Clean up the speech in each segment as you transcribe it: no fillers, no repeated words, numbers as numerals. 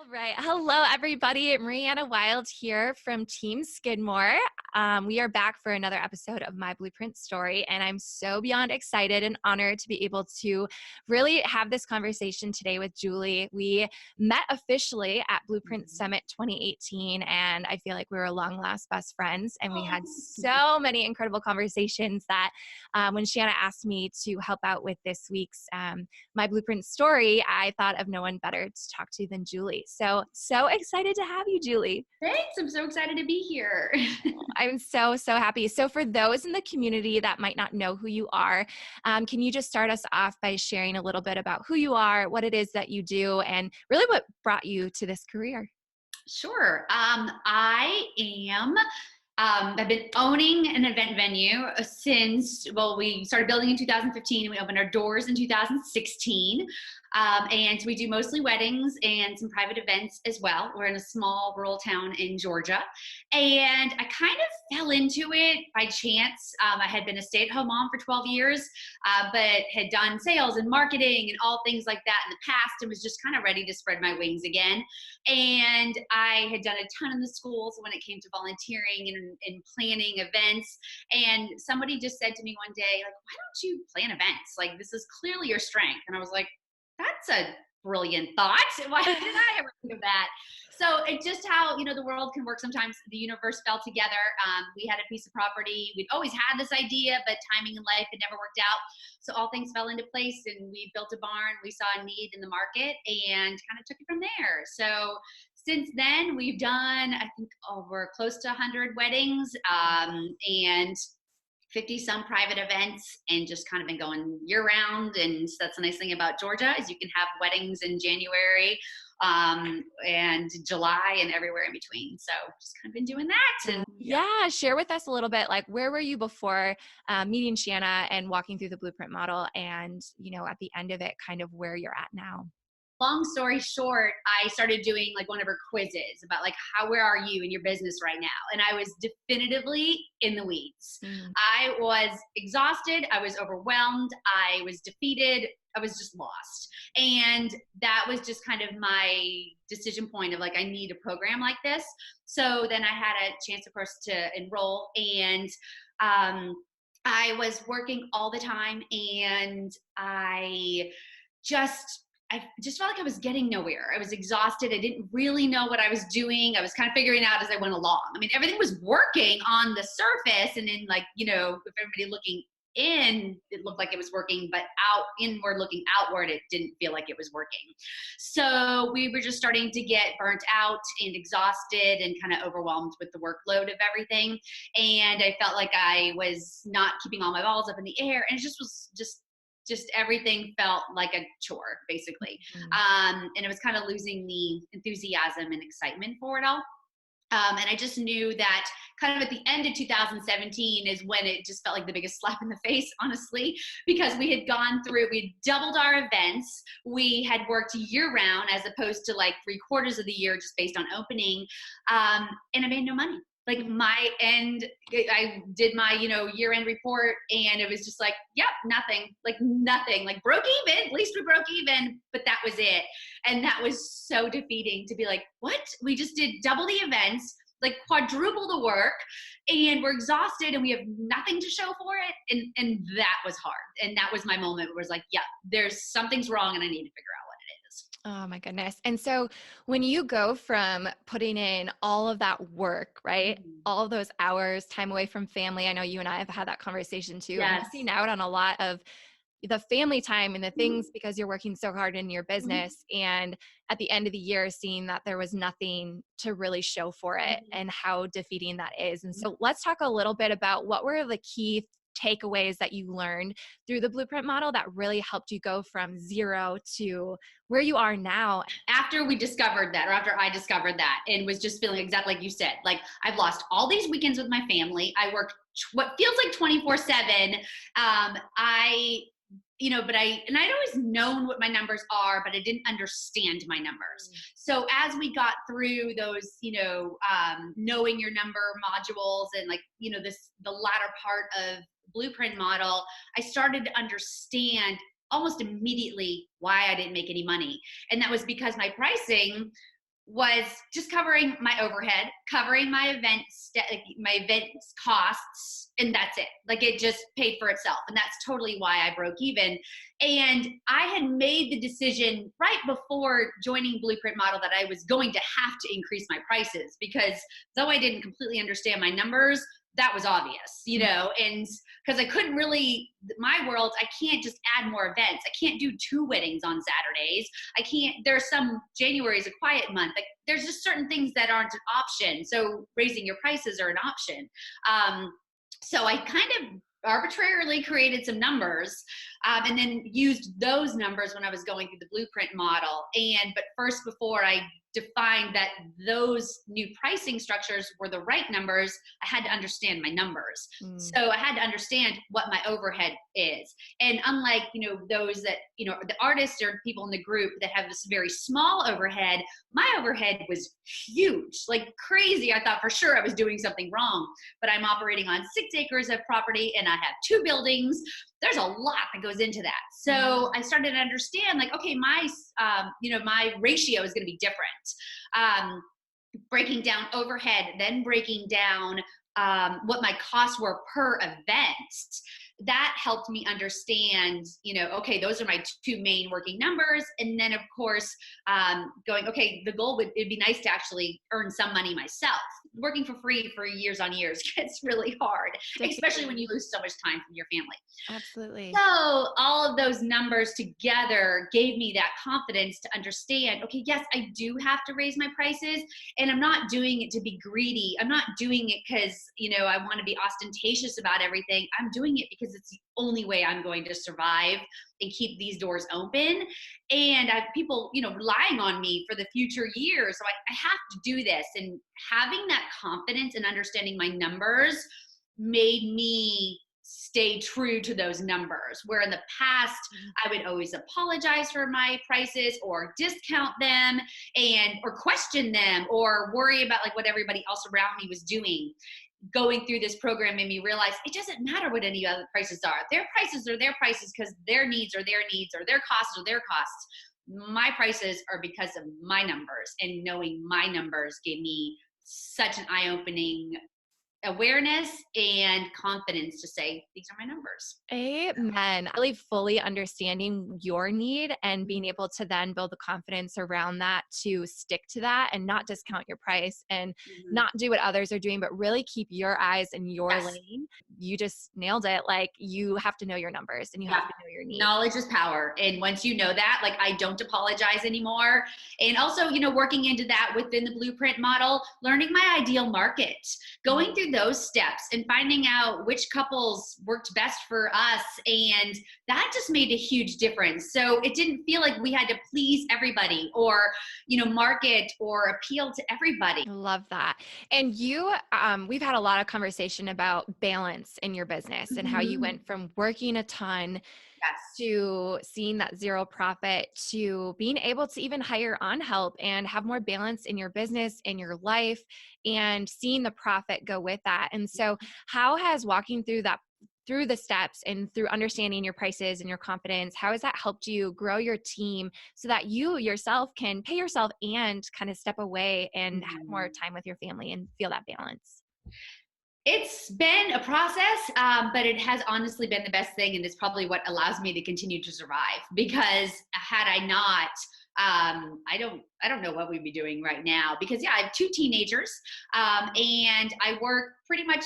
All right. Hello, everybody. Mariana Wild here from Team Skidmore. We are back for another episode of My Blueprint Story, and I'm so beyond excited and honored to be able to really have this conversation today with Juli. We met officially at Blueprint Summit 2018, and I feel like we were long lost best friends, and we had so many incredible conversations that when Shanna asked me to help out with this week's My Blueprint Story, I thought of no one better to talk to than Juli. So excited to have you, Juli. Thanks. I'm so excited to be here. I'm so happy. So for those in the community that might not know who you are, can you just start us off by sharing a little bit about who you are, what it is that you do, and really what brought you to this career? Sure. I've been owning an event venue since, we started building in 2015 and we opened our doors in 2016. And we do mostly weddings and some private events as well. We're in a small rural town in Georgia. And I kind of fell into it by chance. I had been a stay-at-home mom for 12 years, but had done sales and marketing and all things like that in the past and was just kind of ready to spread my wings again. And I had done a ton in the schools when it came to volunteering and planning events. And somebody just said to me one day, like, why don't you plan events? Like, this is clearly your strength. And I was like, that's a brilliant thought. Why did I ever think of that? So it's just how, the world can work. Sometimes the universe fell together. We had a piece of property. We'd always had this idea, but timing in life had never worked out. So all things fell into place and we built a barn. We saw a need in the market and kind of took it from there. So since then we've done, I think, over close to 100 weddings and 50 some private events, and just kind of been going year round. And that's the nice thing about Georgia is you can have weddings in January and July and everywhere in between. So just kind of been doing that. And yeah, share with us a little bit, like, where were you before meeting Shanna and walking through the blueprint model, and at the end of it, kind of where you're at now? Long story short, I started doing like one of her quizzes about like, where are you in your business right now? And I was definitively in the weeds. I was exhausted. I was overwhelmed. I was defeated. I was just lost. And that was just kind of my decision point of like, I need a program like this. So then I had a chance, of course, to enroll, and I was working all the time, and I just felt like I was getting nowhere. I was exhausted. I didn't really know what I was doing. I was kind of figuring out as I went along. I mean, everything was working on the surface, and then like, if everybody looking in, it looked like it was working, but looking outward, it didn't feel like it was working. So we were just starting to get burnt out and exhausted and kind of overwhelmed with the workload of everything. And I felt like I was not keeping all my balls up in the air. And it was just everything felt like a chore, basically. And it was kind of losing the enthusiasm and excitement for it all. And I just knew that kind of at the end of 2017 is when it just felt like the biggest slap in the face, honestly, because we had doubled our events. We had worked year round as opposed to like 3/4 of the year just based on opening. And I made no money. Like I did my, year-end report, and it was just like, yep, nothing, like broke even. At least we broke even, but that was it. And that was so defeating to be like, what? We just did double the events, like quadruple the work, and we're exhausted and we have nothing to show for it. And that was hard. And that was my moment where it was like, yeah, something's wrong and I need to figure out what it is. Oh my goodness. And so when you go from putting in all of that work, right? All of those hours, time away from family, I know you and I have had that conversation too. Yes. Missing out on a lot of the family time and the things because you're working so hard in your business. And at the end of the year, seeing that there was nothing to really show for it and how defeating that is. And so let's talk a little bit about what were the key takeaways that you learned through the blueprint model that really helped you go from zero to where you are now. After we discovered that, or after I discovered that, and was just feeling exactly like you said, like I've lost all these weekends with my family. I worked what feels like 24/7. But I'd always known what my numbers are, but I didn't understand my numbers. So as we got through those, knowing your number modules and the latter part of blueprint model, I started to understand almost immediately why I didn't make any money. And that was because my pricing was just covering my overhead, covering my events costs, and that's it. Like it just paid for itself. And that's totally why I broke even. And I had made the decision right before joining Blueprint Model that I was going to have to increase my prices, because though I didn't completely understand my numbers, that was obvious, and because I couldn't really, my world, I can't just add more events. I can't do 2 weddings on Saturdays. I can't, there's some, January is a quiet month. Like there's just certain things that aren't an option. So raising your prices are an option. So I kind of arbitrarily created some numbers, and then used those numbers when I was going through the Blueprint model. But first, before I defined that those new pricing structures were the right numbers, I had to understand my numbers. So I had to understand what my overhead is. And unlike, those that, the artists or people in the group that have this very small overhead, my overhead was huge, like crazy. I thought for sure I was doing something wrong, but I'm operating on 6 acres of property and I have 2 buildings. There's a lot that goes into that. So I started to understand, like, okay, my ratio is going to be different. Breaking down overhead, then breaking down what my costs were per event. That helped me understand, okay, those are my 2 main working numbers. And then of course, going, okay, the goal it'd be nice to actually earn some money myself. Working for free for years on years gets really hard, especially when you lose so much time from your family. Absolutely. So all of those numbers together gave me that confidence to understand, okay, yes, I do have to raise my prices, and I'm not doing it to be greedy. I'm not doing it because, I want to be ostentatious about everything. I'm doing it because it's the only way I'm going to survive and keep these doors open. And I have people, relying on me for the future years. So I have to do this. And having that confidence and understanding my numbers made me stay true to those numbers, where in the past I would always apologize for my prices or discount them or question them or worry about like what everybody else around me was doing. Going through this program made me realize it doesn't matter what any other prices are. Their prices are their prices because their needs are their needs, or their costs are their costs. My prices are because of my numbers, and knowing my numbers gave me such an eye-opening awareness and confidence to say, these are my numbers. Amen. Really fully understanding your need and being able to then build the confidence around that to stick to that and not discount your price and not do what others are doing, but really keep your eyes in your lane. You just nailed it. Like, you have to know your numbers and you have to know your needs. Knowledge is power. And once you know that, like, I don't apologize anymore. And also, working into that within the Blueprint model, learning my ideal market, going through those steps and finding out which couples worked best for us. And that just made a huge difference. So it didn't feel like we had to please everybody or, market or appeal to everybody. Love that. And we've had a lot of conversation about balance in your business and how you went from working a ton to seeing that zero profit to being able to even hire on help and have more balance in your business, in your life, and seeing the profit go with that. And so how has walking through the steps and through understanding your prices and your confidence, how has that helped you grow your team so that you yourself can pay yourself and kind of step away and have more time with your family and feel that balance? It's been a process, but it has honestly been the best thing. And it's probably what allows me to continue to survive, because had I not, I don't know what we'd be doing right now, because I have 2 teenagers, and I work pretty much,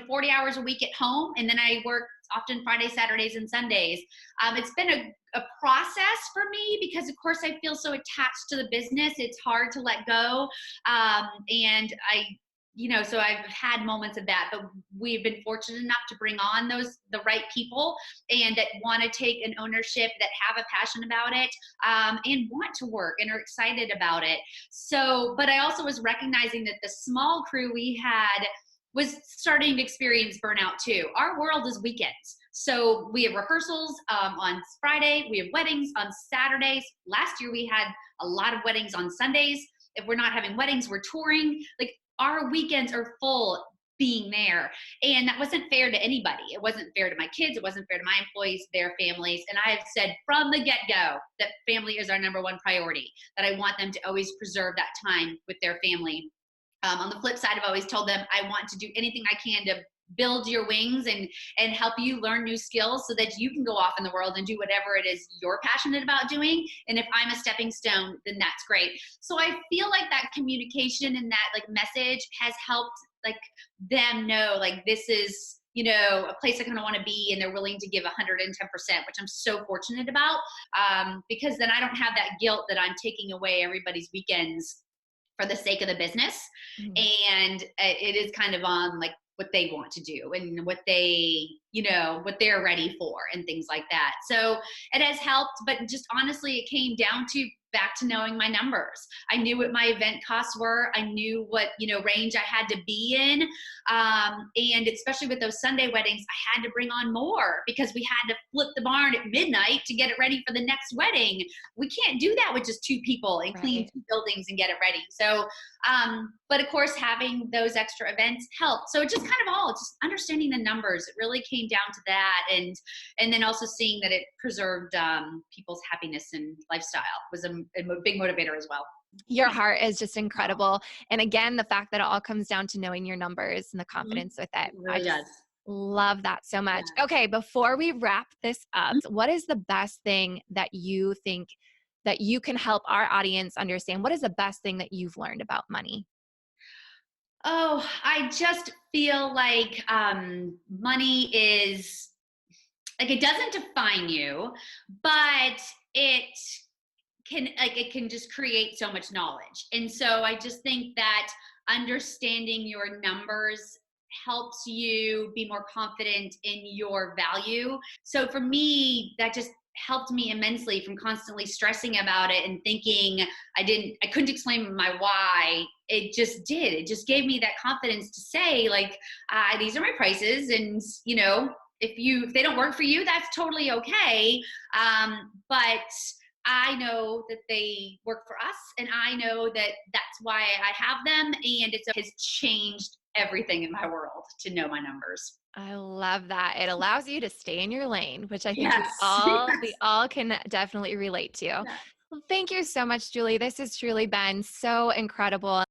40 hours a week at home. And then I work often Fridays, Saturdays, and Sundays. It's been a process for me because of course I feel so attached to the business. It's hard to let go. So I've had moments of that, but we've been fortunate enough to bring on the right people and that want to take an ownership, that have a passion about it, and want to work and are excited about it. So, but I also was recognizing that the small crew we had was starting to experience burnout too. Our world is weekends. So we have rehearsals on Friday, we have weddings on Saturdays. Last year we had a lot of weddings on Sundays. If we're not having weddings, we're touring. Like, our weekends are full being there. And that wasn't fair to anybody. It wasn't fair to my kids. It wasn't fair to my employees, their families. And I have said from the get-go that family is our number one priority, that I want them to always preserve that time with their family. On the flip side, I've always told them I want to do anything I can to build your wings and help you learn new skills so that you can go off in the world and do whatever it is you're passionate about doing. And if I'm a stepping stone, then that's great. So I feel like that communication and that like message has helped like them know like this is, you know, a place I kind of want to be, and they're willing to give 110%, which I'm so fortunate about, because then I don't have that guilt that I'm taking away everybody's weekends for the sake of the business. And it is kind of on like what they want to do and what they, you know, what they're ready for and things like that. So it has helped, but just honestly, it came down to back to knowing my numbers. I knew what my event costs were. I knew what, you know, range I had to be in. And especially with those Sunday weddings, I had to bring on more because we had to flip the barn at midnight to get it ready for the next wedding. We can't do that with just 2 people and clean 2 buildings and get it ready. So, but of course, having those extra events helped. So it just kind of all just understanding the numbers. It really came down to that, and then also seeing that it preserved people's happiness and lifestyle was a big motivator as well. Your heart is just incredible. And again, the fact that it all comes down to knowing your numbers and the confidence with it. It really does. Love that so much. Yeah. Okay, before we wrap this up, what is the best thing that you think that you can help our audience understand? What is the best thing that you've learned about money? Oh, I just feel like money is like it doesn't define you, but it can just create so much knowledge. And so I just think that understanding your numbers helps you be more confident in your value. So for me, that just helped me immensely from constantly stressing about it and thinking I couldn't explain my why. It just did. It just gave me that confidence to say like, these are my prices, and you know, if they don't work for you, that's totally okay. But I know that they work for us, and I know that that's why I have them, and it has changed everything in my world to know my numbers. I love that. It allows you to stay in your lane, which I think Yes. we all can definitely relate to. Yes. Well, thank you so much, Julie. This has truly been so incredible.